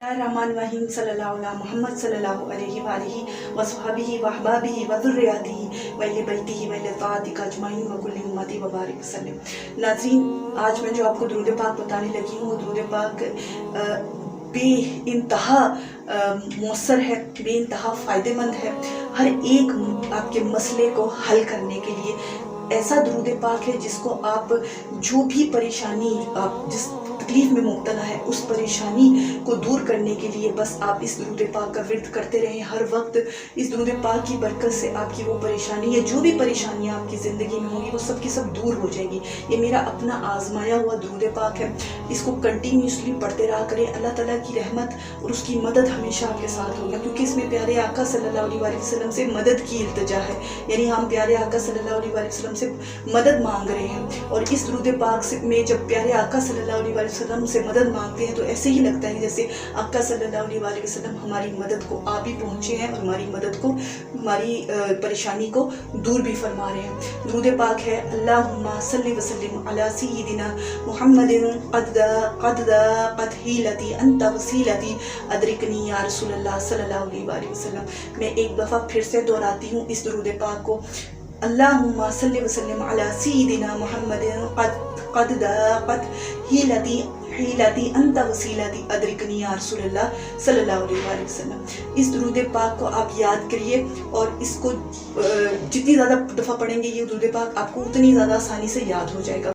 रहमान रहीम सल्लल्लाहु अला मुहम्मद सल्लल्लाहु अलैहि वालिहि वसहबिहि वहबाबिहि वज़ुर्रियतिहि व अहले बैतिहि व अहले ताअतिका अजमाइन व कुल्ली उम्मती व बारिक वसल्लम। नाज़रीन, आज मैं जो आपको दुरूद पाक बताने लगी हूँ वो दुरूद पाक बे इंतहा मौसर है, बे इंतहा फ़ायदेमंद है। हर एक आपके मसले को हल करने के लिए ऐसा दुरूद पाक है जिसको आप जो भी परेशानी आप जिस तकलीफ में मुब्तला है उस परेशानी को दूर करने के लिए बस आप इस दुरूद पाक का विर्द करते रहें। हर वक्त इस दुरूद पाक की बरकत से आपकी वो परेशानी या जो भी परेशानियाँ आपकी ज़िंदगी में होंगी वो सब की सब दूर हो जाएगी। ये मेरा अपना आजमाया हुआ दुरूद पाक है, इसको कंटिन्यूसली पढ़ते रहा करें। अल्लाह ताला की रहमत और उसकी मदद हमेशा आपके साथ होगा, क्योंकि इसमें प्यारे आका सल्लल्लाहु अलैहि वसल्लम से मदद की इल्तिजा है, यानी हम प्यारे आका सल्लल्लाहु अलैहि वसल्लम से मदद मांग रहे हैं। और इस दुरूद पाक में जब प्यारे आका सल्लल्लाहु अलैहि वसल्लम से मदद मांगते हैं तो ऐसे ही लगता है जैसे आका सल्लल्लाहु अलैहि वसल्लम हमारी मदद को आ भी पहुँचे हैं और हमारी मदद को, हमारी परेशानी को दूर भी फरमा रहे हैं। दुरूद पाक है अल्लाहुम्मा सल्लि व सल्लिम अला सय्यिदिना मुहम्मदिन क़द क़त हीलती अंत वसीलती अदरिकनी या रसूलल्लाह सल्लल्लाहु अलैहि वसल्लम। मैं एक दफ़ा फिर से दोहराती हूँ इस दुरूद पाक को, अल्लाहुम्मा सल्लि व सल्लिम अला सय्यिदिना मुहम्मदिन क़द क़त हीलती अंत वसीलती अदरिकनी या रसूलल्लाह सल्लल्लाहु अलैहि वसल्लम। इस दुरूद पाक को आप याद करिए और इसको जितनी ज़्यादा दफ़ा पढ़ेंगे ये दुरूद पाक आपको उतनी ज़्यादा आसानी से याद हो जाएगा।